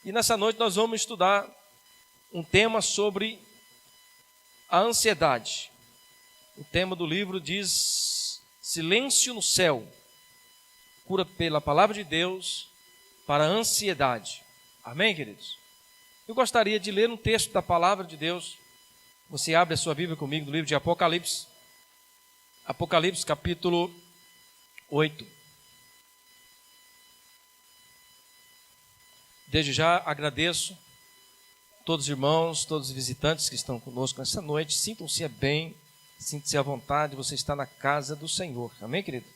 E nessa noite nós vamos estudar um tema sobre a ansiedade. O tema do livro diz Silêncio no Céu, cura pela palavra de Deus para a ansiedade. Amém, queridos? Eu gostaria de ler um texto da palavra de Deus. Você abre a sua Bíblia comigo no livro de Apocalipse. Apocalipse capítulo 8. Desde já agradeço a todos os irmãos, todos os visitantes que estão conosco nessa noite. Sintam-se bem, sintam-se à vontade, você está na casa do Senhor. Amém, querido?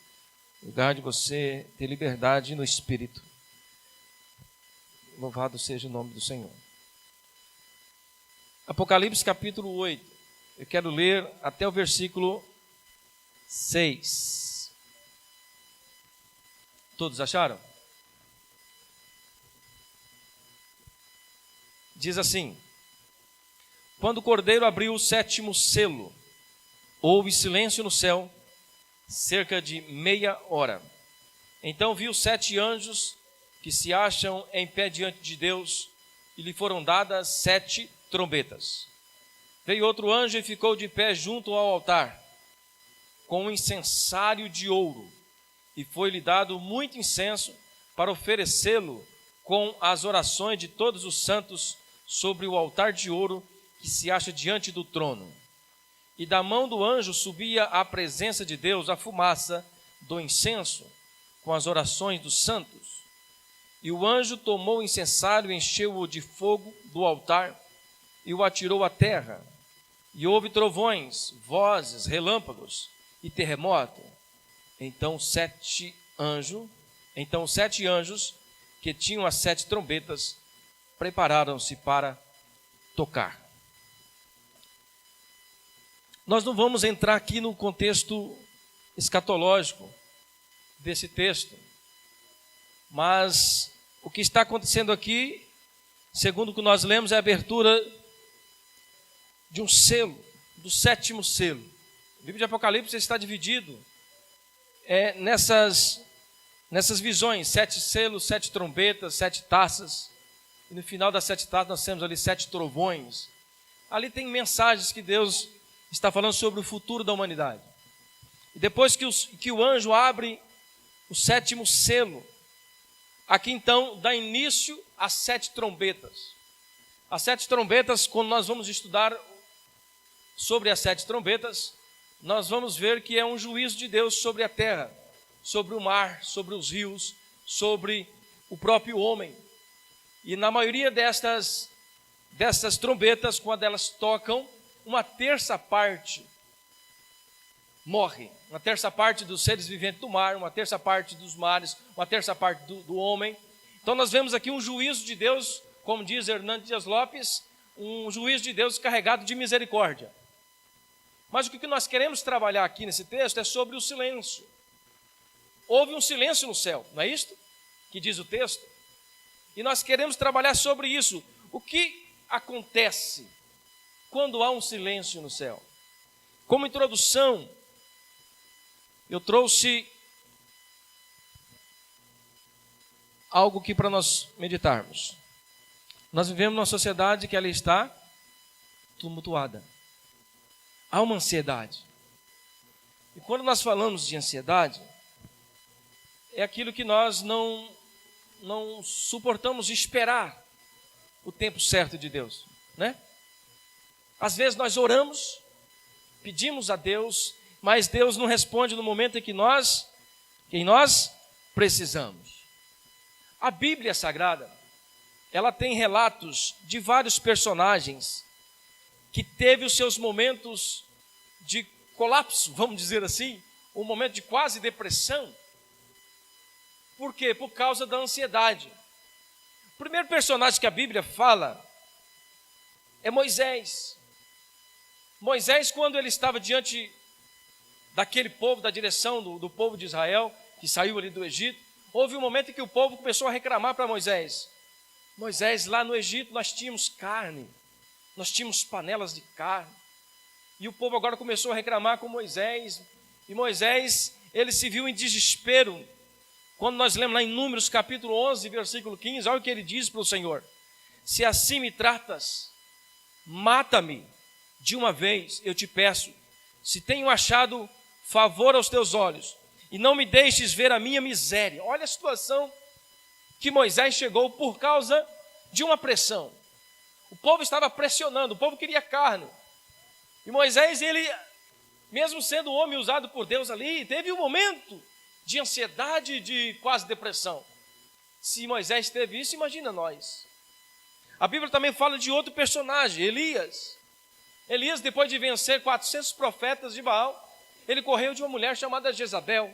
Lugar de você ter liberdade no Espírito. Louvado seja o nome do Senhor. Apocalipse capítulo 8. Eu quero ler até o versículo 6. Todos acharam? Diz assim: Quando o Cordeiro abriu o 7º selo, houve silêncio no céu, cerca de meia hora. Então vi os 7 anjos que se acham em pé diante de Deus, e lhe foram dadas 7 trombetas. Veio outro anjo e ficou de pé junto ao altar, com um incensário de ouro, e foi-lhe dado muito incenso para oferecê-lo com as orações de todos os santos sobre o altar de ouro que se acha diante do trono. E da mão do anjo subia à presença de Deus a fumaça do incenso com as orações dos santos. E o anjo tomou o incensário, encheu-o de fogo do altar e o atirou à terra. E houve trovões, vozes, relâmpagos e terremoto. Então os 7 anjos que tinham as 7 trombetas prepararam-se para tocar. Nós não vamos entrar aqui no contexto escatológico desse texto, mas o que está acontecendo aqui, segundo o que nós lemos, é a abertura de um selo, do 7º selo. O livro de Apocalipse está dividido nessas visões: 7 selos, 7 trombetas, 7 taças. E no final das 7 taças nós temos ali 7 trovões. Ali tem mensagens que Deus está falando sobre o futuro da humanidade. E depois que o anjo abre o 7º selo, aqui então dá início às 7 trombetas. As 7 trombetas, quando nós vamos estudar sobre as 7 trombetas, nós vamos ver que é um juízo de Deus sobre a terra, sobre o mar, sobre os rios, sobre o próprio homem. E na maioria destas trombetas, quando elas tocam, uma terça parte morre. Uma terça parte dos seres viventes do mar, uma terça parte dos mares, uma terça parte do homem. Então nós vemos aqui um juízo de Deus, como diz Hernando Dias Lopes, um juízo de Deus carregado de misericórdia. Mas o que nós queremos trabalhar aqui nesse texto é sobre o silêncio. Houve um silêncio no céu, não é isto que diz o texto? E nós queremos trabalhar sobre isso. O que acontece quando há um silêncio no céu? Como introdução, eu trouxe algo aqui para nós meditarmos. Nós vivemos numa sociedade que ela está tumultuada. Há uma ansiedade. E quando nós falamos de ansiedade, é aquilo que nós não suportamos esperar o tempo certo de Deus, né? Às vezes nós oramos, pedimos a Deus, mas Deus não responde no momento em que nós precisamos. A Bíblia Sagrada, ela tem relatos de vários personagens que teve os seus momentos de colapso, vamos dizer assim, um momento de quase depressão. Por quê? Por causa da ansiedade. O primeiro personagem que a Bíblia fala é Moisés. Moisés, quando ele estava diante daquele povo, da direção do povo de Israel, que saiu ali do Egito, houve um momento em que o povo começou a reclamar para Moisés. Moisés, lá no Egito nós tínhamos carne, nós tínhamos panelas de carne. E o povo agora começou a reclamar com Moisés. E Moisés, ele se viu em desespero. Quando nós lemos lá em Números capítulo 11, versículo 15, olha o que ele diz para o Senhor. se assim me tratas, mata-me de uma vez, eu te peço, se tenho achado favor aos teus olhos, e não me deixes ver a minha miséria. Olha a situação que Moisés chegou por causa de uma pressão. O povo estava pressionando, o povo queria carne. E Moisés, ele, mesmo sendo homem usado por Deus ali, teve um momento de ansiedade, de quase depressão. Se Moisés teve isso, imagina nós. A Bíblia também fala de outro personagem, Elias. Elias, depois de vencer 400 profetas de Baal, ele correu de uma mulher chamada Jezabel,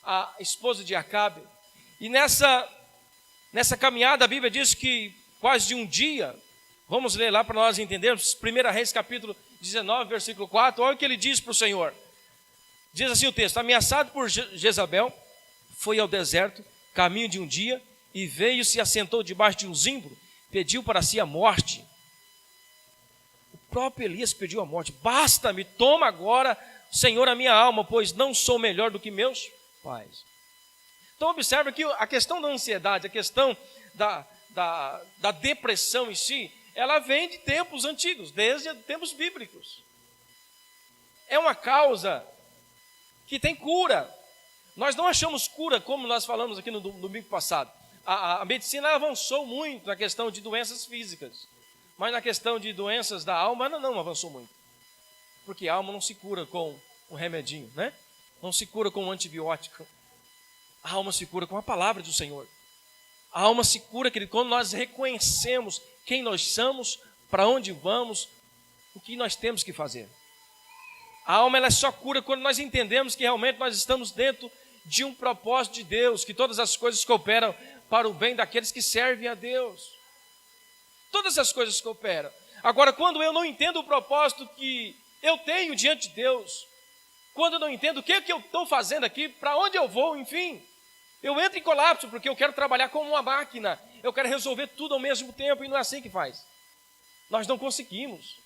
a esposa de Acabe. E nessa caminhada, a Bíblia diz que quase de um dia, vamos ler lá para nós entendermos, 1 Reis capítulo 19, versículo 4, olha o que ele diz para o Senhor. Diz assim o texto: ameaçado por Jezabel, foi ao deserto, caminho de um dia, e veio, se assentou debaixo de um zimbro, pediu para si a morte. O próprio Elias pediu a morte. Basta-me, toma agora, Senhor, a minha alma, pois não sou melhor do que meus pais. Então observa que a questão da ansiedade, a questão da depressão em si, ela vem de tempos antigos, desde tempos bíblicos. É uma causa que tem cura. Nós não achamos cura, como nós falamos aqui no domingo passado. A medicina avançou muito na questão de doenças físicas, mas na questão de doenças da alma, não avançou muito. Porque a alma não se cura com um remedinho, né? Não se cura com um antibiótico. A alma se cura com a palavra do Senhor. A alma se cura, querido, quando nós reconhecemos quem nós somos, para onde vamos, o que nós temos que fazer. A alma ela só cura quando nós entendemos que realmente nós estamos dentro de um propósito de Deus, que todas as coisas cooperam para o bem daqueles que servem a Deus. Todas as coisas cooperam. Agora, quando eu não entendo o propósito que eu tenho diante de Deus, quando eu não entendo o que eu estou fazendo aqui, para onde eu vou, enfim, eu entro em colapso, porque eu quero trabalhar como uma máquina, eu quero resolver tudo ao mesmo tempo, e não é assim que faz. Nós não conseguimos,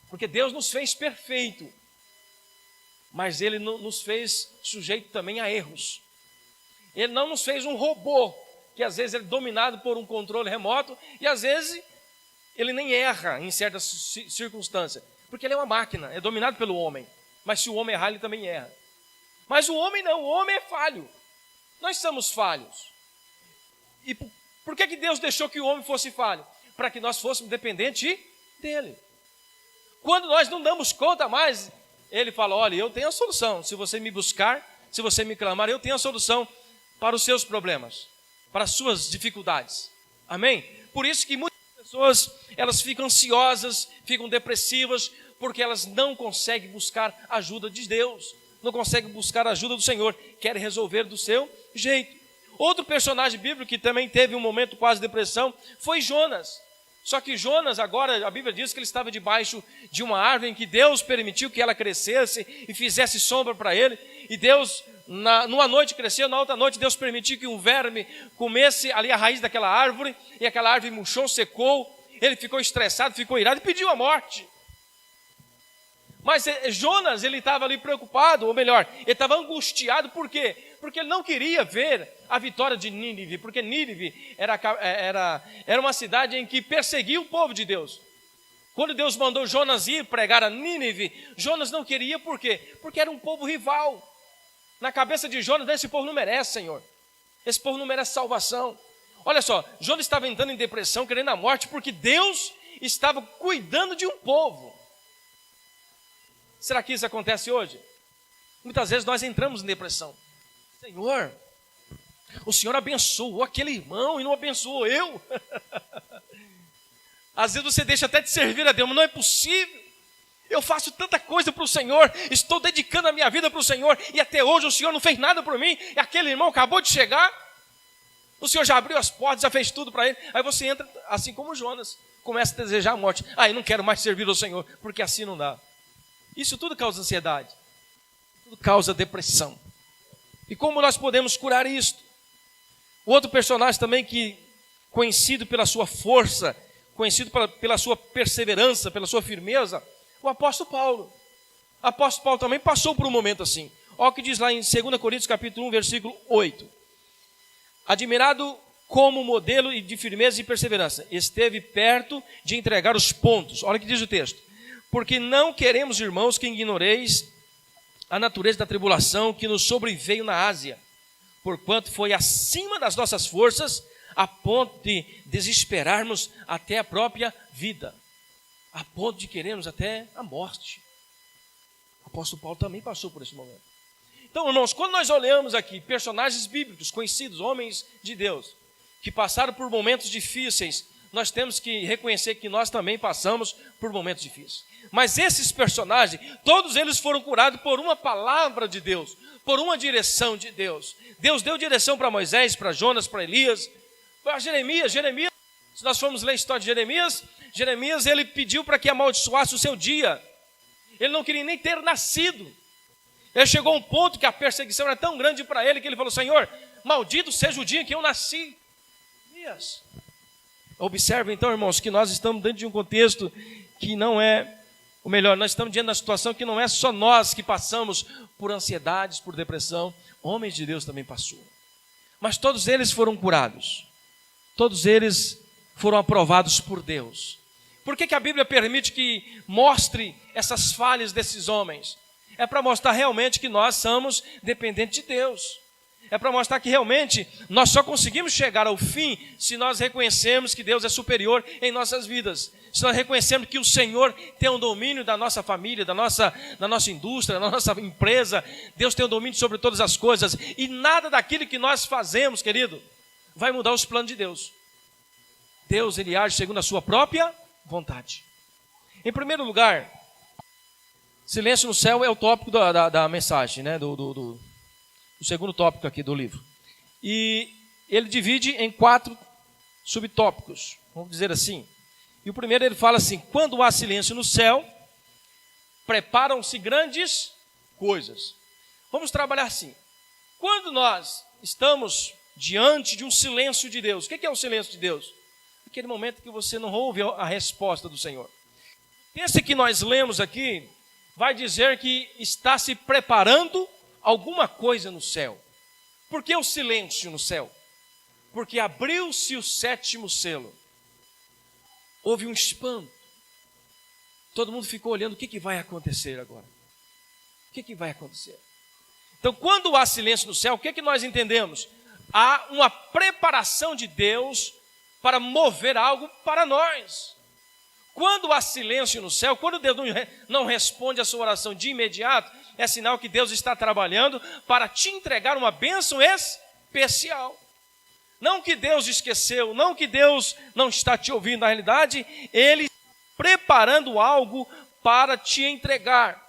porque Deus nos fez perfeito, mas Ele nos fez sujeito também a erros. Ele não nos fez um robô, que às vezes ele é dominado por um controle remoto, e às vezes ele nem erra em certas circunstâncias, porque ele é uma máquina, é dominado pelo homem. Mas se o homem errar, ele também erra. Mas o homem não, o homem é falho. Nós somos falhos. E por que Deus deixou que o homem fosse falho? Para que nós fôssemos dependentes dele. Quando nós não damos conta mais, ele fala: olha, eu tenho a solução. Se você me buscar, se você me clamar, eu tenho a solução para os seus problemas, para as suas dificuldades. Amém? Por isso que muitas pessoas, elas ficam ansiosas, ficam depressivas, porque elas não conseguem buscar a ajuda de Deus, não conseguem buscar a ajuda do Senhor, querem resolver do seu jeito. Outro personagem bíblico que também teve um momento quase de depressão foi Jonas. Só que Jonas, agora, a Bíblia diz que ele estava debaixo de uma árvore em que Deus permitiu que ela crescesse e fizesse sombra para ele. E Deus, numa noite cresceu, na outra noite Deus permitiu que um verme comesse ali a raiz daquela árvore, e aquela árvore murchou, secou. Ele ficou estressado, ficou irado e pediu a morte. Mas Jonas, ele estava ali preocupado, ou melhor, ele estava angustiado. Por quê? Porque ele não queria ver a vitória de Nínive, porque Nínive era uma cidade em que perseguia o povo de Deus. Quando Deus mandou Jonas ir pregar a Nínive, Jonas não queria. Por quê? Porque era um povo rival. Na cabeça de Jonas, esse povo não merece, Senhor. Esse povo não merece salvação. Olha só, Jonas estava entrando em depressão, querendo a morte, porque Deus estava cuidando de um povo. Será que isso acontece hoje? Muitas vezes nós entramos em depressão. Senhor, o Senhor abençoou aquele irmão e não abençoou eu. Às vezes você deixa até de servir a Deus, mas não é possível. Eu faço tanta coisa para o Senhor, estou dedicando a minha vida para o Senhor, e até hoje o Senhor não fez nada por mim, e aquele irmão acabou de chegar, o Senhor já abriu as portas, já fez tudo para ele. Aí você entra assim como Jonas, começa a desejar a morte. Eu não quero mais servir ao Senhor, porque assim não dá. Isso tudo causa ansiedade, tudo causa depressão. E como nós podemos curar isto? O outro personagem também que, conhecido pela sua força, conhecido pela sua perseverança, pela sua firmeza, o apóstolo Paulo. O apóstolo Paulo também passou por um momento assim. Olha o que diz lá em 2 Coríntios capítulo 1, versículo 8. Admirado como modelo de firmeza e perseverança. Esteve perto de entregar os pontos. Olha o que diz o texto. Porque não queremos, irmãos, que ignoreis a natureza da tribulação que nos sobreveio na Ásia, porquanto foi acima das nossas forças, a ponto de desesperarmos até a própria vida, a ponto de querermos até a morte. O apóstolo Paulo também passou por esse momento. Então, irmãos, quando nós olhamos aqui personagens bíblicos, conhecidos, homens de Deus, que passaram por momentos difíceis, nós temos que reconhecer que nós também passamos por momentos difíceis. Mas esses personagens, todos eles foram curados por uma palavra de Deus, por uma direção de Deus. Deus deu direção para Moisés, para Jonas, para Elias, para Jeremias. Se nós formos ler a história de Jeremias ele pediu para que amaldiçoasse o seu dia. Ele não queria nem ter nascido. Ele chegou a um ponto que a perseguição era tão grande para ele que ele falou: Senhor, maldito seja o dia em que eu nasci. Observe então, irmãos, que nós estamos dentro de um contexto que não é o melhor. Nós estamos diante de uma situação que não é só nós que passamos por ansiedades, por depressão. Homens de Deus também passaram. Mas todos eles foram curados. Todos eles foram aprovados por Deus. Por que a Bíblia permite que mostre essas falhas desses homens? É para mostrar realmente que nós somos dependentes de Deus. É para mostrar que realmente nós só conseguimos chegar ao fim se nós reconhecemos que Deus é superior em nossas vidas. Se nós reconhecemos que o Senhor tem um domínio da nossa família, da nossa indústria, da nossa empresa. Deus tem um domínio sobre todas as coisas. E nada daquilo que nós fazemos, querido, vai mudar os planos de Deus. Deus, Ele age segundo a sua própria vontade. Em primeiro lugar, silêncio no céu é o tópico da mensagem, né? O segundo tópico aqui do livro. E ele divide em 4 subtópicos, vamos dizer assim. E o primeiro ele fala assim: quando há silêncio no céu, preparam-se grandes coisas. Vamos trabalhar assim. Quando nós estamos diante de um silêncio de Deus, o que é o silêncio de Deus? Aquele momento que você não ouve a resposta do Senhor. Esse que nós lemos aqui vai dizer que está se preparando alguma coisa no céu. Por que o silêncio no céu? Porque abriu-se o 7º selo. Houve um espanto. Todo mundo ficou olhando o que vai acontecer agora. O que vai acontecer? Então, quando há silêncio no céu, o que nós entendemos? Há uma preparação de Deus para mover algo para nós. Quando há silêncio no céu, quando Deus não responde a sua oração de imediato, é sinal que Deus está trabalhando para te entregar uma bênção especial. Não que Deus esqueceu, não que Deus não está te ouvindo, na realidade, Ele está preparando algo para te entregar.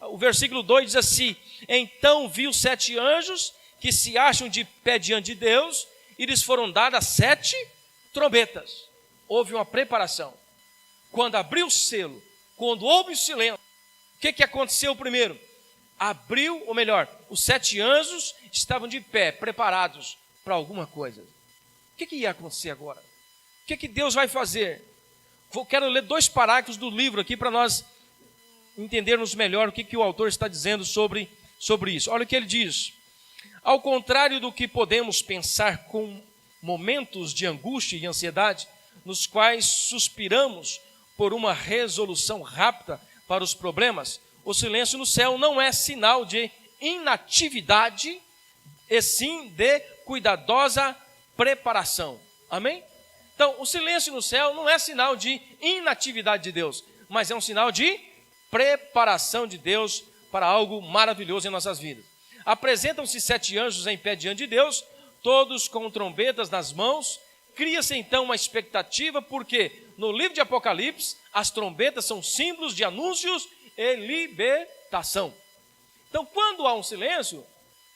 O versículo 2 diz assim: então viu 7 anjos que se acham de pé diante de Deus, e lhes foram dadas 7 trombetas. Houve uma preparação. Quando abriu o selo, quando houve o silêncio, o que aconteceu primeiro? Abriu, ou melhor, os 7 anjos estavam de pé, preparados para alguma coisa. O que ia acontecer agora? O que Deus vai fazer? Quero ler 2 parágrafos do livro aqui para nós entendermos melhor o que o autor está dizendo sobre isso. Olha o que ele diz. Ao contrário do que podemos pensar com momentos de angústia e ansiedade, nos quais suspiramos por uma resolução rápida para os problemas, o silêncio no céu não é sinal de inatividade, e sim de cuidadosa preparação. Amém? Então, o silêncio no céu não é sinal de inatividade de Deus, mas é um sinal de preparação de Deus para algo maravilhoso em nossas vidas. Apresentam-se 7 anjos em pé diante de Deus, todos com trombetas nas mãos. Cria-se então uma expectativa, porque no livro de Apocalipse, as trombetas são símbolos de anúncios e libertação. Então, quando há um silêncio,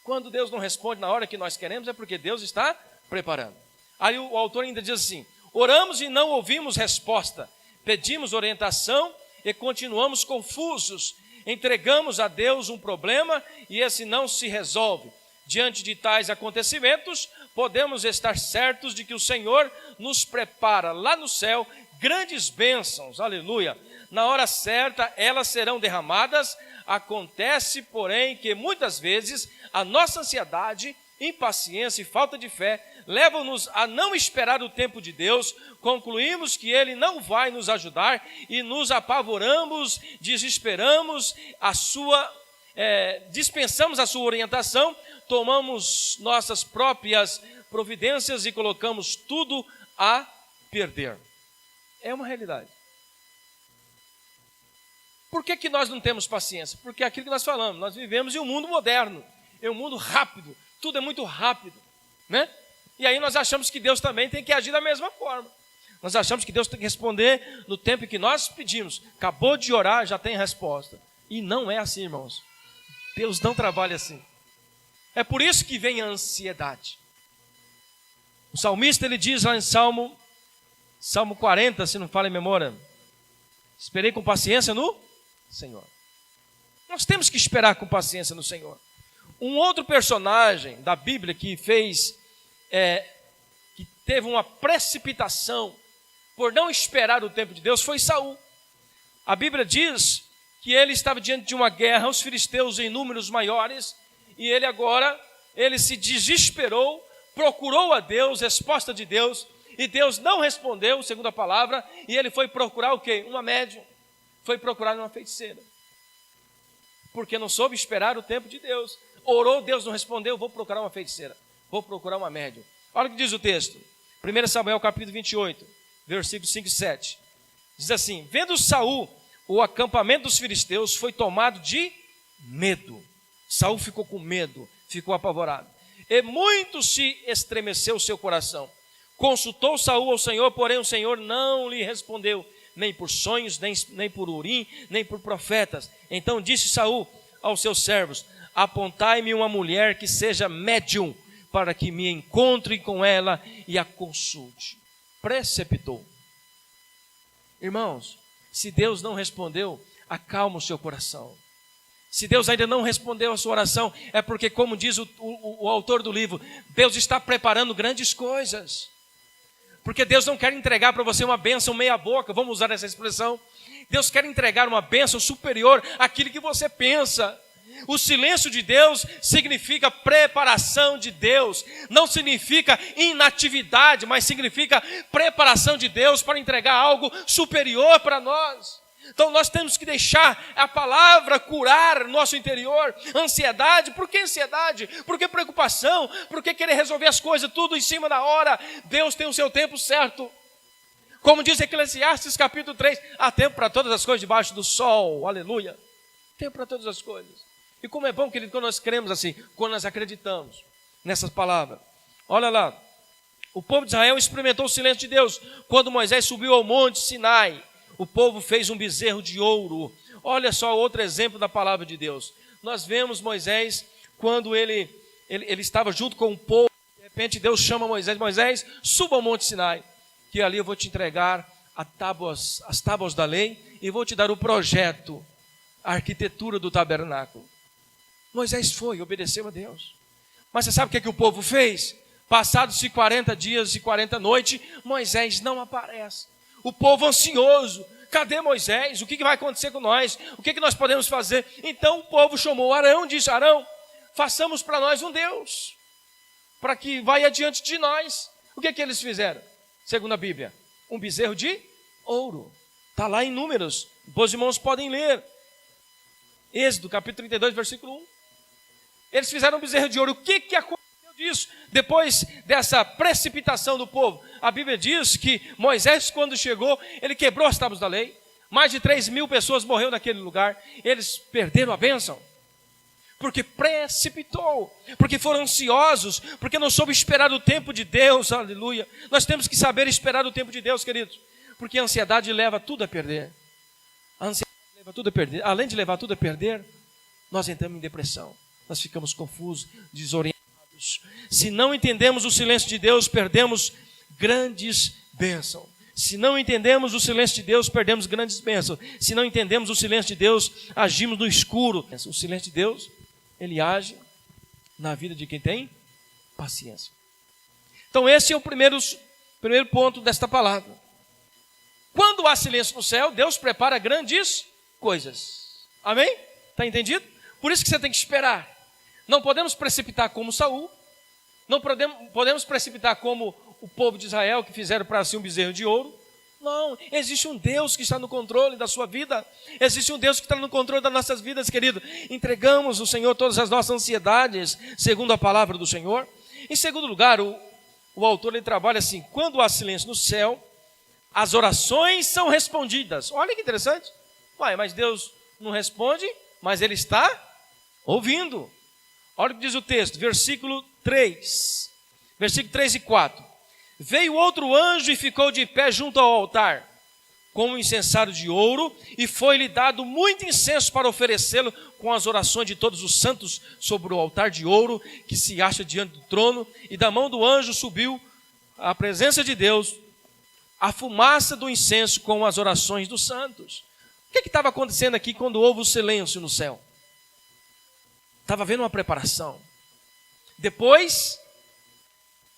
quando Deus não responde na hora que nós queremos, é porque Deus está preparando. Aí o autor ainda diz assim: oramos e não ouvimos resposta, pedimos orientação e continuamos confusos, entregamos a Deus um problema e esse não se resolve. Diante de tais acontecimentos, podemos estar certos de que o Senhor nos prepara lá no céu grandes bênçãos, aleluia. Na hora certa elas serão derramadas. Acontece, porém, que muitas vezes a nossa ansiedade, impaciência e falta de fé levam-nos a não esperar o tempo de Deus, concluímos que Ele não vai nos ajudar e nos apavoramos, desesperamos, dispensamos a sua orientação, tomamos nossas próprias providências e colocamos tudo a perder. É uma realidade. Por que nós não temos paciência? Porque é aquilo que nós falamos, nós vivemos em um mundo moderno, em um mundo rápido, tudo é muito rápido, né? E aí nós achamos que Deus também tem que agir da mesma forma. Nós achamos que Deus tem que responder no tempo em que nós pedimos. Acabou de orar, já tem resposta. E não é assim, irmãos. Deus não trabalha assim. É por isso que vem a ansiedade. O salmista, ele diz lá em Salmo 40, se não falha a memória: esperei com paciência no Senhor. Nós temos que esperar com paciência no Senhor. Um outro personagem da Bíblia que teve uma precipitação por não esperar o tempo de Deus foi Saul. A Bíblia diz que ele estava diante de uma guerra, os filisteus em números maiores, e ele se desesperou, procurou a Deus, resposta de Deus, e Deus não respondeu, segundo a palavra, e ele foi procurar o quê? Uma médium, foi procurar uma feiticeira, porque não soube esperar o tempo de Deus. Orou, Deus não respondeu, vou procurar uma feiticeira, vou procurar uma médium. Olha o que diz o texto, 1 Samuel capítulo 28, versículos 5 e 7, diz assim: vendo Saul o acampamento dos filisteus, foi tomado de medo. Saul ficou com medo, ficou apavorado, e muito se estremeceu o seu coração. Consultou Saul ao Senhor, porém o Senhor não lhe respondeu, nem por sonhos, nem por Urim, nem por profetas. Então disse Saul aos seus servos: apontai-me uma mulher que seja médium, para que me encontre com ela e a consulte. Preceptou. Irmãos, se Deus não respondeu, acalma o seu coração. Se Deus ainda não respondeu a sua oração, é porque, como diz o autor do livro, Deus está preparando grandes coisas. Porque Deus não quer entregar para você uma bênção meia boca, vamos usar essa expressão. Deus quer entregar uma bênção superior àquilo que você pensa. O silêncio de Deus significa preparação de Deus, não significa inatividade, mas significa preparação de Deus para entregar algo superior para nós. Então nós temos que deixar a palavra curar nosso interior. Ansiedade, por que ansiedade? Por que preocupação? Por que querer resolver as coisas tudo em cima da hora? Deus tem o seu tempo certo. Como diz Eclesiastes capítulo 3, há tempo para todas as coisas debaixo do sol, aleluia. Tempo para todas as coisas. E como é bom, querido, quando nós cremos assim, quando nós acreditamos nessas palavras. Olha lá, o povo de Israel experimentou o silêncio de Deus quando Moisés subiu ao monte Sinai. O povo fez um bezerro de ouro. Olha só outro exemplo da palavra de Deus. Nós vemos Moisés, quando ele estava junto com o povo, de repente Deus chama Moisés: Moisés, suba ao monte Sinai, que ali eu vou te entregar as tábuas da lei e vou te dar o projeto, a arquitetura do tabernáculo. Moisés foi, obedeceu a Deus. Mas você sabe o que o povo fez? Passados-se 40 dias e 40 noites, Moisés não aparece. O povo ansioso: cadê Moisés? O que vai acontecer com nós? O que nós podemos fazer? Então o povo chamou Arão e disse: Arão, façamos para nós um Deus, para que vai adiante de nós. O que eles fizeram? Segundo a Bíblia, um bezerro de ouro. Está lá em Números, os irmãos podem ler. Êxodo capítulo 32, versículo 1. Eles fizeram um bezerro de ouro. O que aconteceu disso? Depois dessa precipitação do povo, a Bíblia diz que Moisés, quando chegou, ele quebrou as tábuas da lei. Mais de 3.000 pessoas morreram naquele lugar. Eles perderam a bênção, porque precipitou, porque foram ansiosos, porque não soube esperar o tempo de Deus, aleluia. Nós temos que saber esperar o tempo de Deus, queridos, porque a ansiedade leva tudo a perder. A ansiedade leva tudo a perder. Além de levar tudo a perder, nós entramos em depressão. Nós ficamos confusos, desorientados. Se não entendemos o silêncio de Deus, perdemos grandes bênçãos. Se não entendemos o silêncio de Deus, perdemos grandes bênçãos. Se não entendemos o silêncio de Deus, agimos no escuro. O silêncio de Deus, ele age na vida de quem tem paciência. Então esse é o primeiro ponto desta palavra. Quando há silêncio no céu, Deus prepara grandes coisas. Amém? Está entendido? Por isso que você tem que esperar. Não podemos precipitar como Saul, Não podemos precipitar como o povo de Israel, que fizeram para si um bezerro de ouro. Não, existe um Deus que está no controle da sua vida. Existe um Deus que está no controle das nossas vidas, querido. Entregamos ao Senhor todas as nossas ansiedades, segundo a palavra do Senhor. Em segundo lugar, o autor ele trabalha assim: quando há silêncio no céu, as orações são respondidas. Olha que interessante. Uai, mas Deus não responde, mas Ele está ouvindo. Olha o que diz o texto, versículo 3 e 4. Veio outro anjo e ficou de pé junto ao altar, com um incensário de ouro, e foi-lhe dado muito incenso para oferecê-lo com as orações de todos os santos sobre o altar de ouro que se acha diante do trono. E da mão do anjo subiu à presença de Deus a fumaça do incenso com as orações dos santos. O que estava acontecendo aqui quando houve o silêncio no céu? Estava havendo uma preparação. Depois,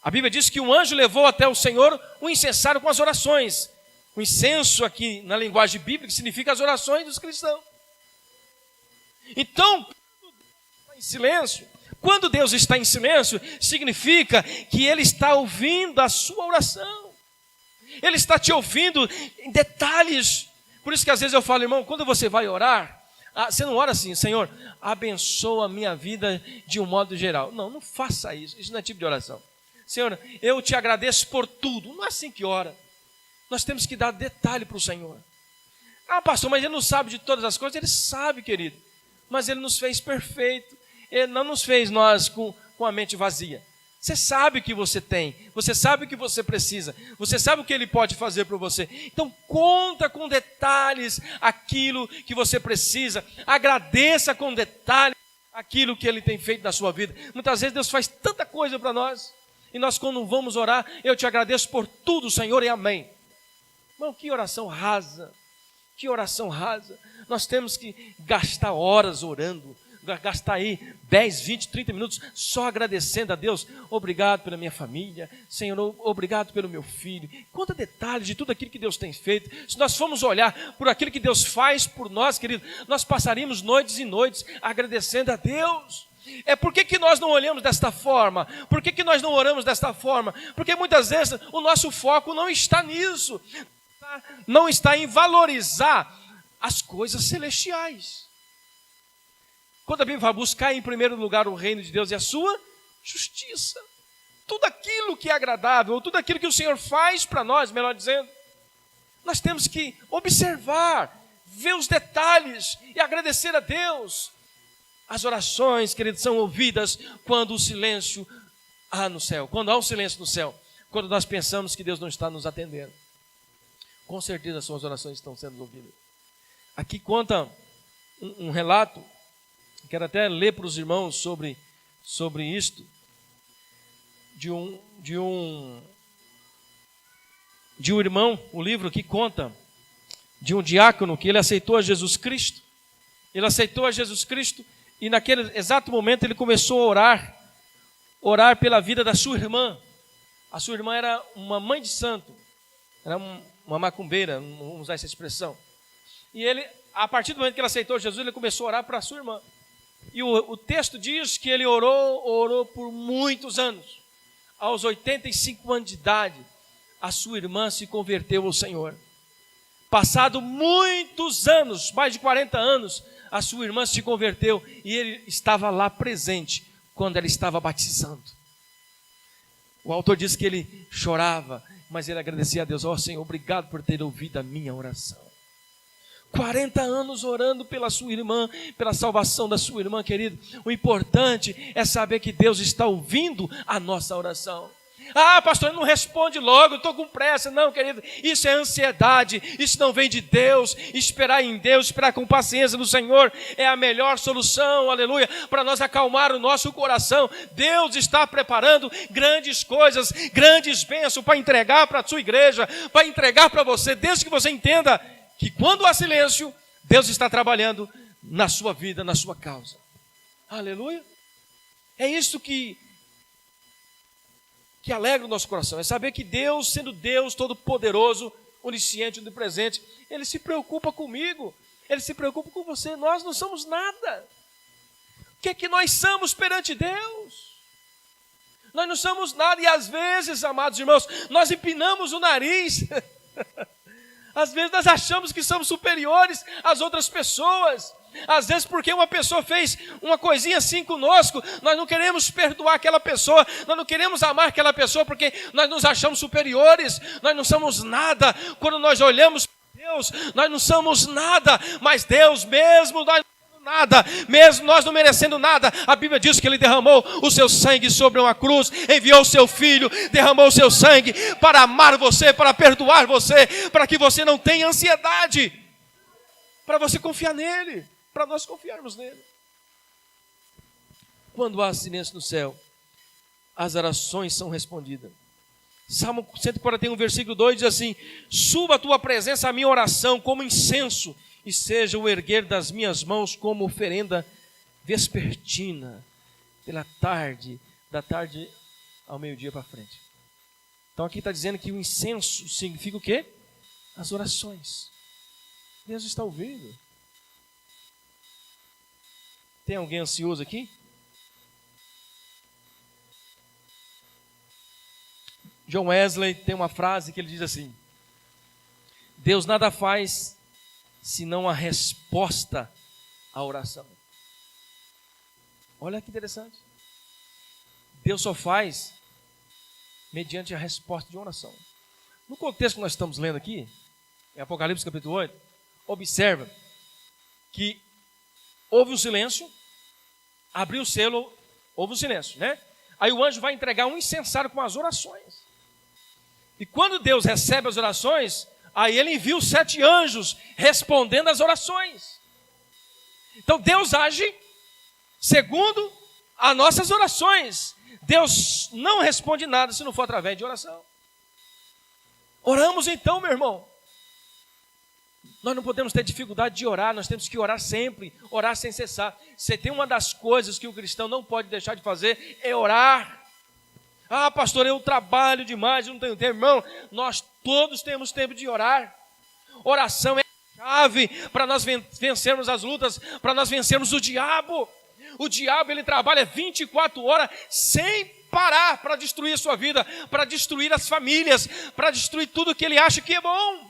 a Bíblia diz que um anjo levou até o Senhor um incensário com as orações. O incenso aqui na linguagem bíblica significa as orações dos cristãos. Então, quando Deus está em silêncio, significa que Ele está ouvindo a sua oração. Ele está te ouvindo em detalhes. Por isso que às vezes eu falo, irmão, quando você vai orar, você não ora assim: Senhor, abençoa a minha vida de um modo geral. Não, não faça isso. Isso não é tipo de oração. Senhor, eu te agradeço por tudo. Não é assim que ora. Nós temos que dar detalhe para o Senhor. Pastor, mas Ele não sabe de todas as coisas. Ele sabe, querido. Mas Ele nos fez perfeito. Ele não nos fez nós com a mente vazia. Você sabe o que você tem. Você sabe o que você precisa. Você sabe o que Ele pode fazer para você. Então conta com detalhes aquilo que você precisa. Agradeça com detalhes aquilo que Ele tem feito na sua vida. Muitas vezes Deus faz tanta coisa para nós. E nós, quando vamos orar, eu te agradeço por tudo, Senhor, e amém. Irmão, que oração rasa. Que oração rasa. Nós temos que gastar horas orando. Gastar aí 10, 20, 30 minutos só agradecendo a Deus. Obrigado pela minha família. Senhor, obrigado pelo meu filho. Conta detalhes de tudo aquilo que Deus tem feito. Se nós formos olhar por aquilo que Deus faz por nós, querido, nós passaríamos noites e noites agradecendo a Deus. Por que nós não olhamos desta forma? Por que nós não oramos desta forma? Porque muitas vezes o nosso foco não está nisso. Não está em valorizar as coisas celestiais. Quando a Bíblia fala buscar em primeiro lugar o reino de Deus e a sua justiça, tudo aquilo que é agradável, tudo aquilo que o Senhor faz para nós, melhor dizendo, nós temos que observar, ver os detalhes e agradecer a Deus. As orações, queridos, são ouvidas quando o silêncio há no céu, quando há um silêncio no céu, quando nós pensamos que Deus não está nos atendendo. Com certeza as suas orações estão sendo ouvidas. Aqui conta um relato, quero até ler para os irmãos sobre isto, de um irmão, o livro que conta de um diácono que ele aceitou a Jesus Cristo. Ele aceitou a Jesus Cristo e naquele exato momento ele começou a orar pela vida da sua irmã. A sua irmã era uma mãe de santo, era uma macumbeira, vamos usar essa expressão. E ele, a partir do momento que ele aceitou Jesus, ele começou a orar para a sua irmã. E o texto diz que ele orou por muitos anos. Aos 85 anos de idade, a sua irmã se converteu ao Senhor. Passado muitos anos, mais de 40 anos, a sua irmã se converteu e ele estava lá presente quando ela estava batizando. O autor diz que ele chorava, mas ele agradecia a Deus: ó Senhor, obrigado por ter ouvido a minha oração. 40 anos orando pela sua irmã, pela salvação da sua irmã, querido. O importante é saber que Deus está ouvindo a nossa oração. Pastor, não responde logo, eu estou com pressa. Não, querido, isso é ansiedade, isso não vem de Deus. Esperar em Deus, esperar com paciência no Senhor é a melhor solução, aleluia, para nós acalmar o nosso coração. Deus está preparando grandes coisas, grandes bênçãos para entregar para a sua igreja, para entregar para você, desde que você entenda que quando há silêncio, Deus está trabalhando na sua vida, na sua causa. Aleluia. É isso que alegra o nosso coração, é saber que Deus, sendo Deus todo-poderoso, onisciente, onipresente, Ele se preocupa comigo, Ele se preocupa com você. Nós não somos nada. O que é que nós somos perante Deus? Nós não somos nada, e às vezes, amados irmãos, nós empinamos o nariz. Às vezes nós achamos que somos superiores às outras pessoas. Às vezes porque uma pessoa fez uma coisinha assim conosco, nós não queremos perdoar aquela pessoa, nós não queremos amar aquela pessoa porque nós nos achamos superiores, nós não somos nada. Quando nós olhamos para Deus, nós não somos nada, mas Deus mesmo, nós nada, mesmo nós não merecendo nada, a Bíblia diz que Ele derramou o seu sangue sobre uma cruz, enviou o seu Filho, derramou o seu sangue para amar você, para perdoar você, para que você não tenha ansiedade, para você confiar nele, para nós confiarmos nele. Quando há silêncio no céu, as orações são respondidas. Salmo 141, versículo 2 diz assim: suba a tua presença a minha oração como incenso, e seja o erguer das minhas mãos como oferenda vespertina, pela tarde, da tarde ao meio-dia para frente. Então aqui está dizendo que o incenso significa o quê? As orações. Deus está ouvindo. Tem alguém ansioso aqui? John Wesley tem uma frase que ele diz assim: Deus nada faz senão a resposta à oração. Olha que interessante. Deus só faz mediante a resposta de oração. No contexto que nós estamos lendo aqui, em Apocalipse capítulo 8, observa que houve um silêncio, abriu o selo, houve um silêncio, né? Aí o anjo vai entregar um incensário com as orações. E quando Deus recebe as orações, aí Ele envia os 7 anjos respondendo às orações. Então Deus age segundo as nossas orações. Deus não responde nada se não for através de oração. Oramos então, meu irmão. Nós não podemos ter dificuldade de orar, nós temos que orar sempre, orar sem cessar. Você tem uma das coisas que o cristão não pode deixar de fazer, é orar. Ah, pastor, eu trabalho demais, eu não tenho tempo. Irmão, nós todos temos tempo de orar. Oração é a chave para nós vencermos as lutas, para nós vencermos o diabo. O diabo, ele trabalha 24 horas sem parar para destruir a sua vida, para destruir as famílias, para destruir tudo que ele acha que é bom.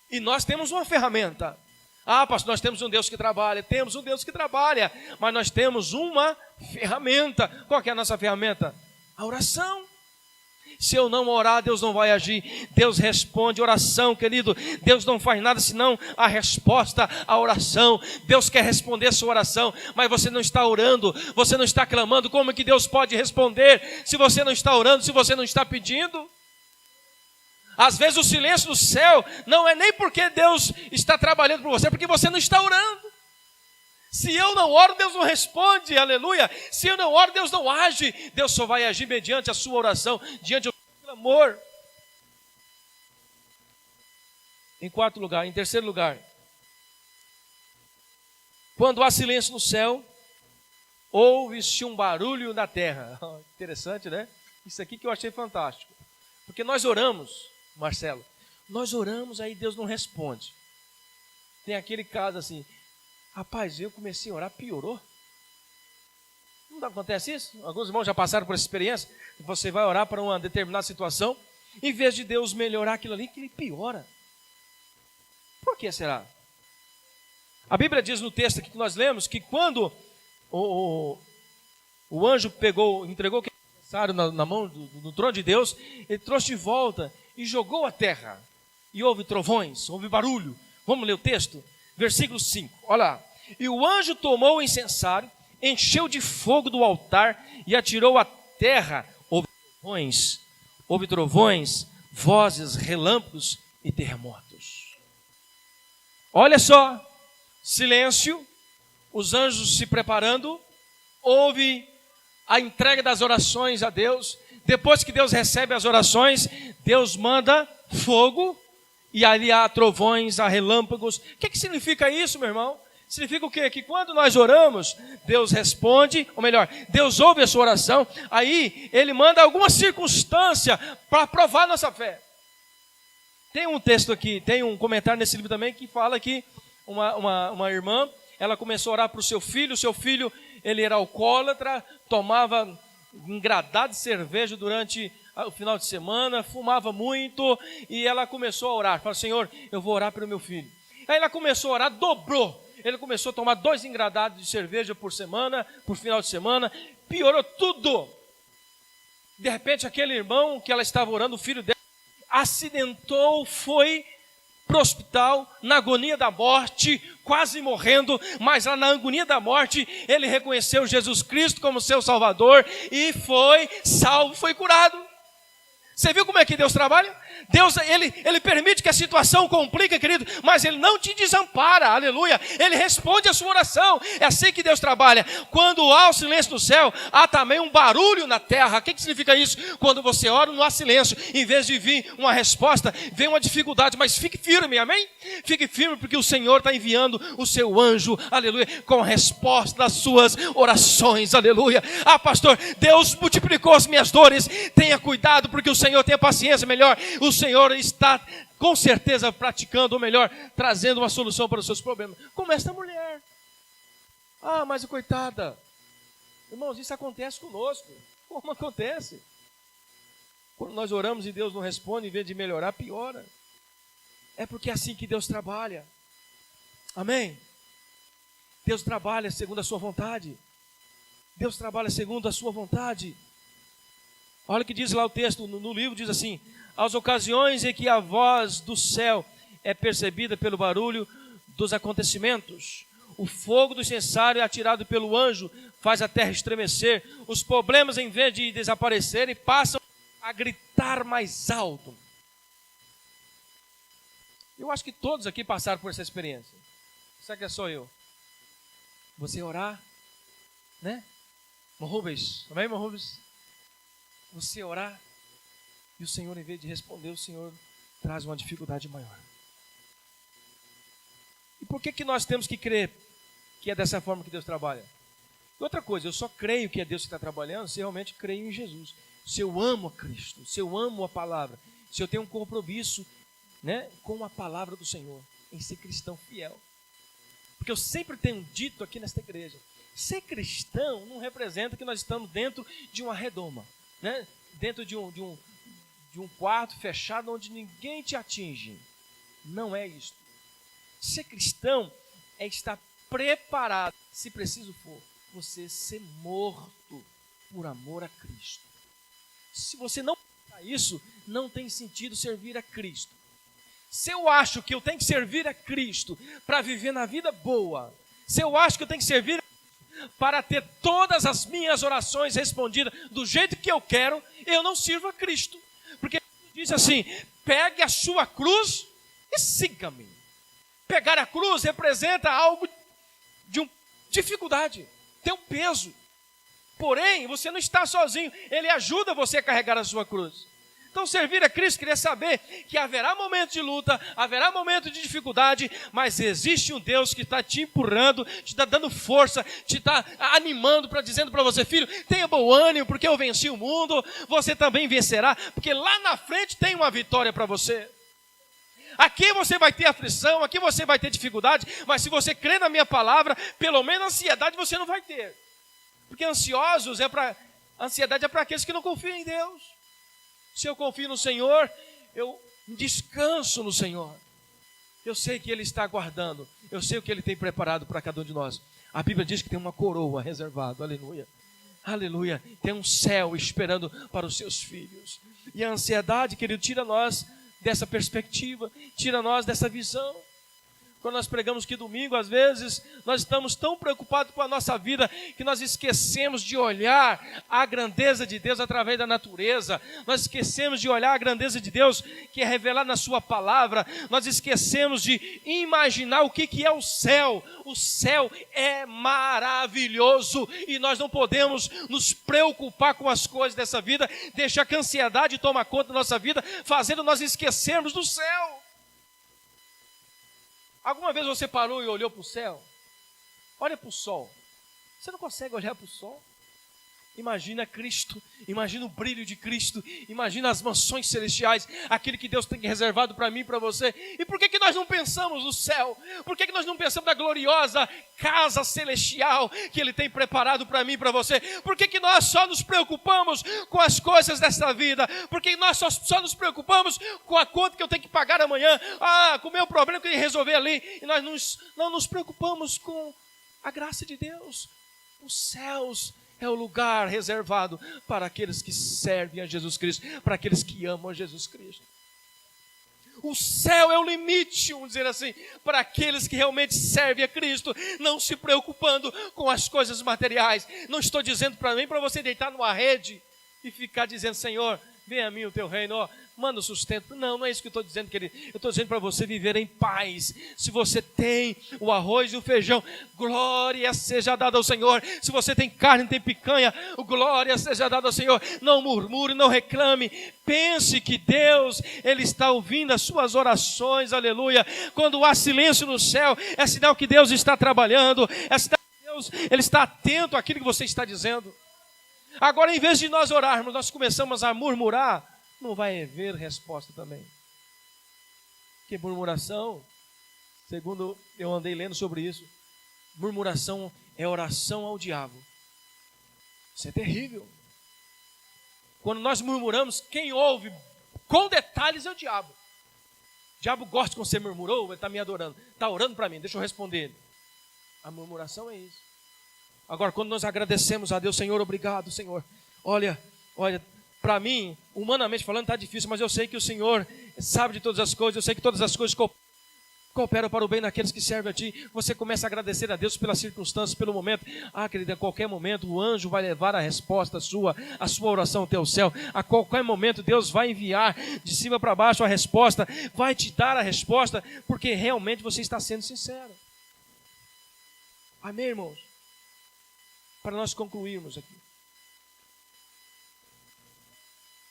E nós temos uma ferramenta. Ah, pastor, nós temos um Deus que trabalha. Temos um Deus que trabalha, mas nós temos uma ferramenta. Qual que é a nossa ferramenta? A oração. Se eu não orar, Deus não vai agir. Deus responde oração, querido. Deus não faz nada senão a resposta à oração. Deus quer responder a sua oração, mas você não está orando, você não está clamando. Como que Deus pode responder se você não está orando, se você não está pedindo? Às vezes o silêncio do céu não é nem porque Deus está trabalhando por você, é porque você não está orando. Se eu não oro, Deus não responde, aleluia. Se eu não oro, Deus não age. Deus só vai agir mediante a sua oração, diante do seu clamor. Em terceiro lugar, quando há silêncio no céu, ouve-se um barulho na terra. Interessante, né? Isso aqui que eu achei fantástico. Porque nós oramos, Marcelo, nós oramos, aí Deus não responde. Tem aquele caso assim: rapaz, eu comecei a orar, piorou. Não acontece isso? Alguns irmãos já passaram por essa experiência. Você vai orar para uma determinada situação, em vez de Deus melhorar aquilo ali, que ele piora. Por que será? A Bíblia diz no texto aqui que nós lemos que quando o anjo entregou o necessário na mão do trono de Deus, ele trouxe de volta e jogou a terra. E houve trovões, houve barulho. Vamos ler o texto? Versículo 5, olha lá. E o anjo tomou o incensário, encheu de fogo do altar e atirou à terra. Houve trovões, vozes, relâmpagos e terremotos. Olha só, silêncio, os anjos se preparando, houve a entrega das orações a Deus. Depois que Deus recebe as orações, Deus manda fogo. E ali há trovões, há relâmpagos. O que significa isso, meu irmão? Significa o quê? Que quando nós oramos, Deus responde, ou melhor, Deus ouve a sua oração, aí Ele manda alguma circunstância para provar nossa fé. Tem um texto aqui, tem um comentário nesse livro também que fala que uma irmã, ela começou a orar para o seu filho, ele era alcoólatra, tomava engradado de cerveja durante o final de semana, fumava muito, e ela começou a orar. Falou: Senhor, eu vou orar pelo meu filho. Aí ela começou a orar, dobrou. Ele começou a tomar 2 engradados de cerveja por semana, por final de semana, piorou tudo. De repente, aquele irmão que ela estava orando, o filho dela, acidentou, foi para o hospital, na agonia da morte, quase morrendo, mas lá na agonia da morte, ele reconheceu Jesus Cristo como seu Salvador, e foi salvo, foi curado. Você viu como é que Deus trabalha? Deus, ele permite que a situação complique, querido, mas Ele não te desampara, aleluia. Ele responde a sua oração. É assim que Deus trabalha. Quando há o silêncio no céu, há também um barulho na terra. O que significa isso? Quando você ora, não há silêncio. Em vez de vir uma resposta, vem uma dificuldade, mas fique firme, amém? Fique firme, porque o Senhor está enviando o seu anjo, aleluia, com a resposta das suas orações, aleluia. Ah, pastor, Deus multiplicou as minhas dores. Tenha cuidado, porque o Senhor tem paciência melhor. O Senhor está com certeza praticando, ou melhor, trazendo uma solução para os seus problemas. Como esta mulher. Ah, mas coitada. Irmãos, isso acontece conosco. Como acontece? Quando nós oramos e Deus não responde, em vez de melhorar, piora. É porque é assim que Deus trabalha. Amém? Deus trabalha segundo a sua vontade. Deus trabalha segundo a sua vontade. Olha o que diz lá o texto, no livro diz assim: as ocasiões em que a voz do céu é percebida pelo barulho dos acontecimentos, o fogo do incensário é atirado pelo anjo, faz a terra estremecer, os problemas, em vez de desaparecerem, passam a gritar mais alto. Eu acho que todos aqui passaram por essa experiência. Será que é só eu? Você orar, né? Irmão Rubens, amém, irmão Rubens? Você orar, e o Senhor, em vez de responder, o Senhor traz uma dificuldade maior. E por que nós temos que crer que é dessa forma que Deus trabalha? E outra coisa, eu só creio que é Deus que está trabalhando se eu realmente creio em Jesus. Se eu amo a Cristo, se eu amo a palavra, se eu tenho um compromisso, né, com a palavra do Senhor, em ser cristão fiel. Porque eu sempre tenho dito aqui nesta igreja, ser cristão não representa que nós estamos dentro de uma redoma, né? Dentro de um quarto fechado onde ninguém te atinge. Não é isso. Ser cristão é estar preparado, se preciso for, você ser morto por amor a Cristo. Se você não pensar isso, não tem sentido servir a Cristo. Se eu acho que eu tenho que servir a Cristo para viver na vida boa, se eu acho que eu tenho que servir a Cristo para ter todas as minhas orações respondidas do jeito que eu quero, eu não sirvo a Cristo. Porque Jesus diz assim: pegue a sua cruz e siga-me. Pegar a cruz representa algo de uma dificuldade, tem um peso. Porém, você não está sozinho, Ele ajuda você a carregar a sua cruz. Então, servir a Cristo queria saber que haverá momento de luta, haverá momento de dificuldade, mas existe um Deus que está te empurrando, te está dando força, te está animando, dizendo para você: filho, tenha bom ânimo, porque eu venci o mundo, você também vencerá, porque lá na frente tem uma vitória para você. Aqui você vai ter aflição, aqui você vai ter dificuldade, mas se você crer na minha palavra, pelo menos ansiedade você não vai ter. Porque ansiedade é para aqueles que não confiam em Deus. Se eu confio no Senhor, eu descanso no Senhor. Eu sei que Ele está aguardando. Eu sei o que Ele tem preparado para cada um de nós. A Bíblia diz que tem uma coroa reservada. Aleluia. Aleluia. Tem um céu esperando para os seus filhos. E a ansiedade, querido, tira nós dessa perspectiva. Tira nós dessa visão. Quando nós pregamos aqui domingo, às vezes, nós estamos tão preocupados com a nossa vida que nós esquecemos de olhar a grandeza de Deus através da natureza. Nós esquecemos de olhar a grandeza de Deus que é revelada na sua palavra. Nós esquecemos de imaginar o que é o céu. O céu é maravilhoso e nós não podemos nos preocupar com as coisas dessa vida, deixar que a ansiedade tome conta da nossa vida, fazendo nós esquecermos do céu. Alguma vez você parou e olhou para o céu? Olha para o sol. Você não consegue olhar para o sol? Imagina Cristo, imagina o brilho de Cristo, imagina as mansões celestiais, aquele que Deus tem reservado para mim e para você. E por que nós não pensamos no céu? Por que nós não pensamos na gloriosa casa celestial que Ele tem preparado para mim e para você? Por que nós só nos preocupamos com as coisas desta vida? Por que nós só nos preocupamos com a conta que eu tenho que pagar amanhã? Com o meu problema que eu tenho que resolver ali. E nós não nos preocupamos com a graça de Deus. Os céus é o lugar reservado para aqueles que servem a Jesus Cristo, para aqueles que amam a Jesus Cristo. O céu é o limite, vamos dizer assim, para aqueles que realmente servem a Cristo, não se preocupando com as coisas materiais. Não estou dizendo para mim, para você deitar numa rede e ficar dizendo, Senhor, venha a mim o teu reino, manda o sustento. Não é isso que eu estou dizendo, querido. Eu estou dizendo para você viver em paz. Se você tem o arroz e o feijão, glória seja dada ao Senhor. Se você tem carne, tem picanha, glória seja dada ao Senhor. Não murmure, não reclame. Pense que Deus, Ele está ouvindo as suas orações, aleluia. Quando há silêncio no céu, é sinal que Deus está trabalhando, é sinal que Deus, Ele está atento àquilo que você está dizendo. Agora, em vez de nós orarmos, nós começamos a murmurar, não vai haver resposta também. Porque murmuração, segundo eu andei lendo sobre isso, murmuração é oração ao diabo. Isso é terrível. Quando nós murmuramos, quem ouve com detalhes é o diabo. O diabo gosta quando você murmurou, ele está me adorando, está orando para mim, deixa eu responder ele. A murmuração é isso. Agora, quando nós agradecemos a Deus, Senhor, obrigado, Senhor. Olha, para mim, humanamente falando, está difícil, mas eu sei que o Senhor sabe de todas as coisas, eu sei que todas as coisas cooperam para o bem daqueles que servem a Ti. Você começa a agradecer a Deus pelas circunstâncias, pelo momento. Querida, a qualquer momento o anjo vai levar a resposta a sua oração até o céu. A qualquer momento Deus vai enviar de cima para baixo a resposta, vai te dar a resposta, porque realmente você está sendo sincero. Amém, irmãos? Para nós concluirmos aqui.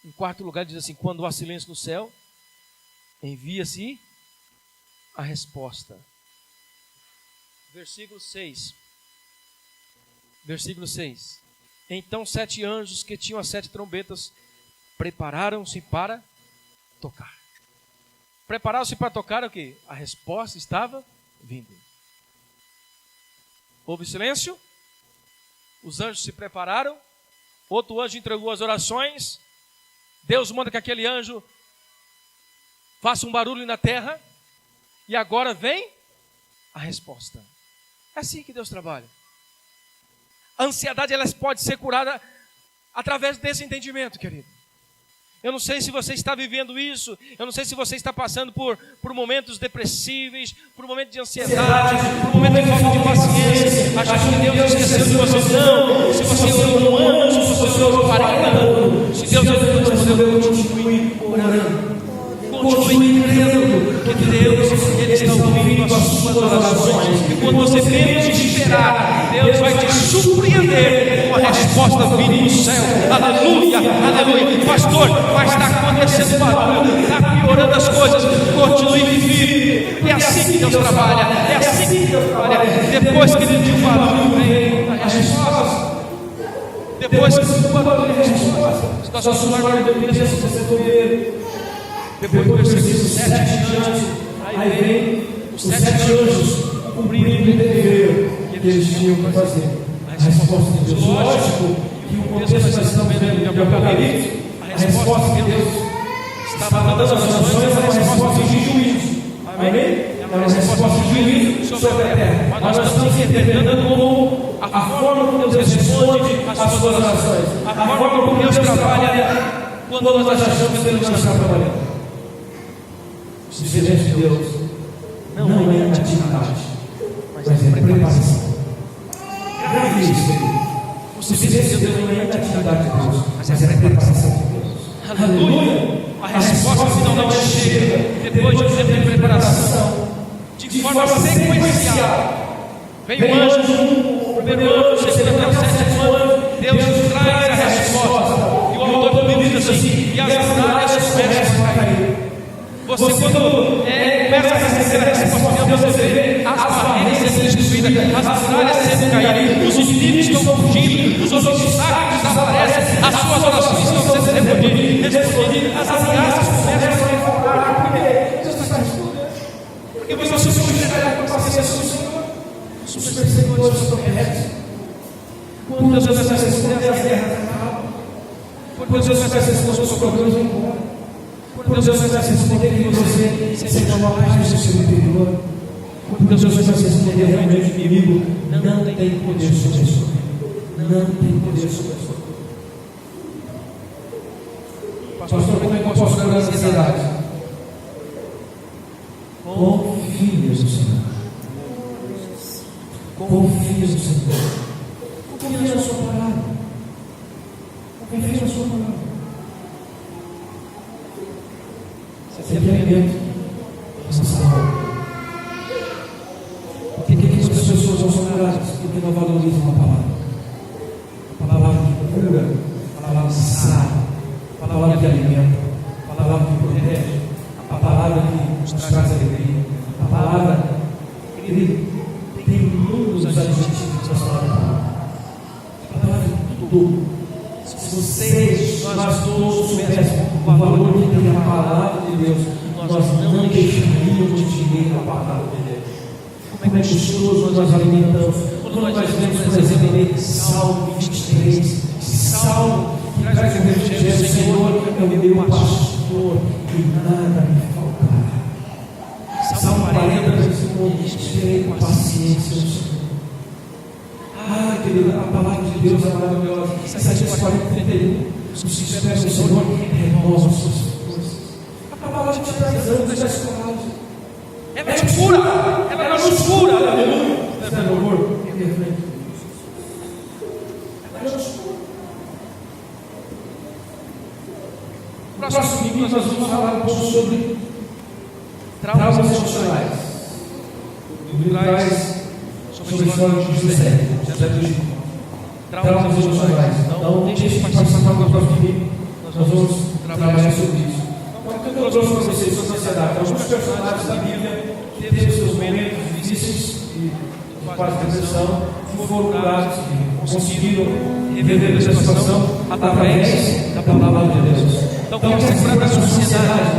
Em quarto lugar, diz assim: quando há silêncio no céu, envia-se a resposta. Versículo 6. Então 7 anjos que tinham as 7 trombetas prepararam-se para tocar. Prepararam-se para tocar o quê? A resposta estava vindo. Houve silêncio. Os anjos se prepararam. Outro anjo entregou as orações. Deus manda que aquele anjo faça um barulho na terra. E agora vem a resposta. É assim que Deus trabalha. A ansiedade, ela pode ser curada através desse entendimento, querido. Eu não sei se você está vivendo isso. Eu não sei se você está passando por momentos depressíveis, por momentos de ansiedade, por momentos de falta de paciência, achando que Deus esqueceu de você. Não. Se você orou 1 ano, se você orou 40 anos, se Deus não respondeu, continue orando. Continue crendo que Deus, Ele está ouvindo as suas orações. E quando você menos esperar, Deus vai te surpreender com a resposta vindo do céu. Aleluia, aleluia. Pastor, mas está acontecendo barulho, está piorando as coisas. Continue firme. É assim que Deus trabalha. É assim que Deus trabalha. Depois que Ele te barulho, vem a resposta. Depois que o barulho vem a resposta. Situação suave de Deus, você comer. Depois do versículo 7 adiante, aí vem os 7 anjos cumprindo o dever que eles tinham que fazer. A resposta de Deus, lógico que o contexto que nós estamos vendo de Apocalipse, a resposta que Deus estava dando às nações é uma resposta de juízo. Amém? É uma resposta de juízo sobre a terra. Mas nós estamos interpretando como a forma como Deus responde às suas orações, a forma como Deus trabalha quando nós achamos que Deus não está trabalhando. O silêncio de Deus não é atividade, mas é preparação. Grave isso, querido. O silêncio de Deus não é atividade de Deus, mas é preparação de Deus. Aleluia! A resposta finalmente chega depois de um tempo de preparação, de forma sequencial. Vem o anjo, o primeiro anjo, o segundo anjo, o sétimo anjo. Deus traz a resposta. E o autor do livro diz assim: e as muralhas começam a cair. Você, quando começa a receber a resposta de Deus, Deus vê as barreiras sendo destruídas, as muralhas sendo caídas, os inimigos estão fugindo, os obstáculos desaparecem, as suas orações estão sendo respondidas, as ameaças começam a enfrentar. Por quê? Deus está respondendo. Porque você substitui com paciência do Senhor. Os perseguidores estão retos. Quando Deus vai responder, as guerras acabam. Quando Deus vai responder, os problemas vão embora. Quando Deus vai responder que você seja uma paz no seu interior. Quando Deus vai responder realmente o inimigo não tem poder sobre a sua vida. Não tem poder sobre a sua vida. Pastor, como é que eu posso curar a ansiedade? Confie no Senhor. Confie no Senhor. Confie na sua palavra. Confie na sua palavra. Você tem alimento. Por que as pessoas não são curadas? Porque não valorizam a palavra. A palavra que cura, a palavra que sara, a palavra que alimenta, a palavra que protege, a palavra que nos traz alegria, a palavra que tem muitos adjetivos da palavra. A palavra é tudo. Se vocês, nós todos soubéssemos o valor que tem a palavra de Deus, nós não deixaríamos de ler a palavra de Deus. Como é gostoso nós alimentamos. Quando nós vemos, por exemplo, Salmo 23, Salmo que traz o Evangelho, o Senhor é o meu pastor e nada me faltará. Salmo 40, versículo 23, paciência do Senhor. Ah, querido, a palavra de Deus é maravilhosa. Isaías 40, 31, os que esperam o Senhor renovam suas forças. A palavra te traz anos da escola. Ela te cura, ela nos cura, aleluia. Ela nos cura. Próximo domingo nós vamos falar um pouco sobre traumas emocionais. O livro traz sobre a história de José do Egito. Traumas emocionais. Então, deixa eu participar do próximo domingo. Nós vamos trabalhar sobre isso. Então, eu trouxe para vocês sobre a ansiedade. Alguns personagens da Bíblia teve seus momentos difíceis e quase depressão, foram curados e conseguiram reverter essa situação através da palavra de Deus. Então, quero ser curado da sua ansiedade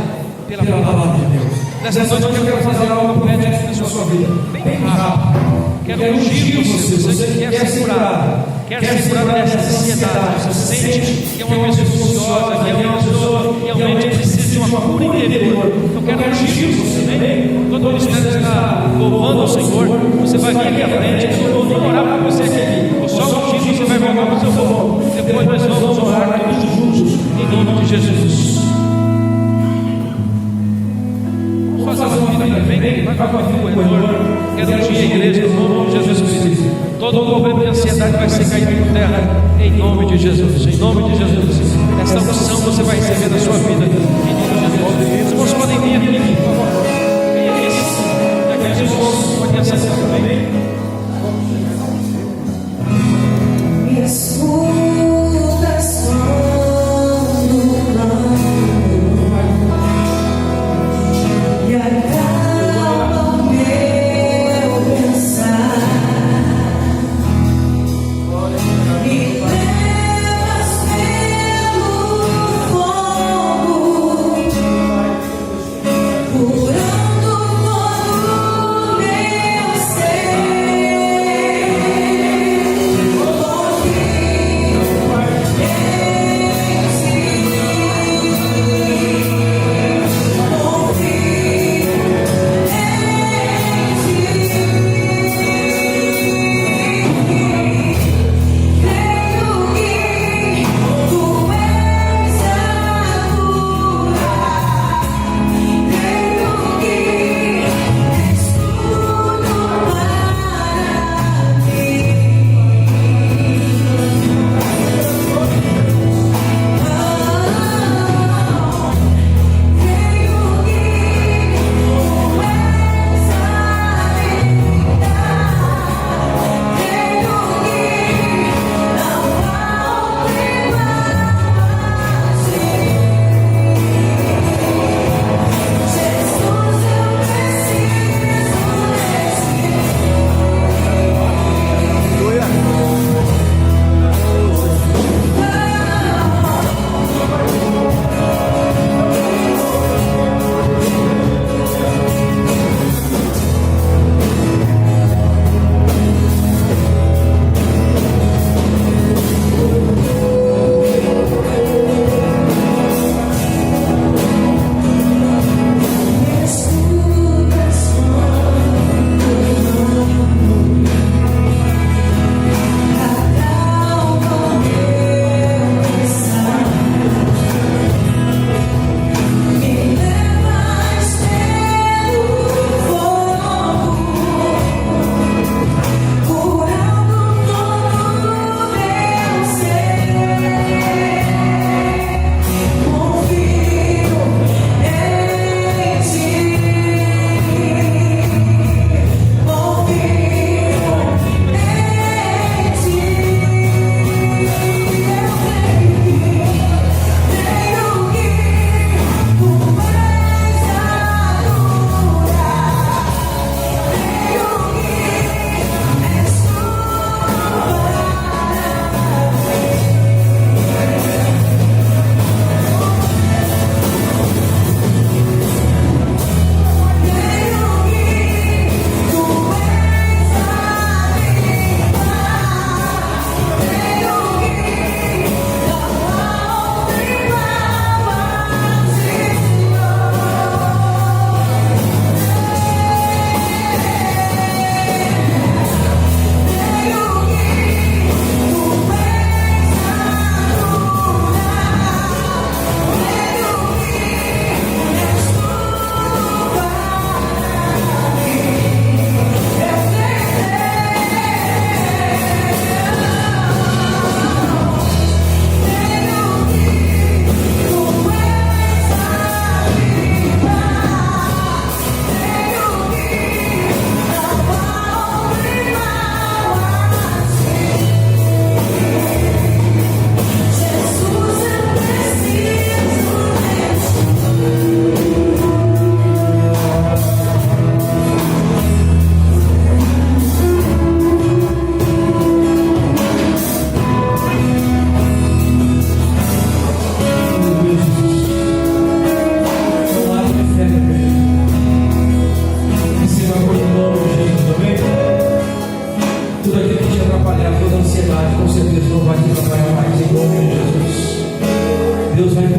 pela palavra de Deus. Nessa noite eu quero fazer algo profético na sua vida, bem rápido. Quero ungir você que quer ser curado, quer ser curado dessa ansiedade. Você sente que é uma pessoa ansiosa, que é uma pessoa que realmente precisa de uma cura interior. Eu quero ungir você também. Quando o ministério está louvando o Senhor, você vai vir aqui à frente. Eu vou orar para você aqui. Eu só ungir, você vai voltar para o seu povo. Depois nós vamos orar todos juntos, em nome de Jesus. Vamos fazer uma vida também. Vai para o corredor. Quero ungir a igreja em nome de Jesus Cristo. Todo o problema de ansiedade vai ser caído por terra, em nome de Jesus. Em nome de Jesus. Essa unção você vai receber na sua vida, em nome de Jesus. Os irmãos podem vir aqui, por favor. Venha aqui. Daqui a Jesus pode acessar também. Me escutas quando e acalma o meu pensar. Me levas pelo fogo, por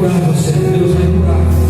curar você, Deus vai curar.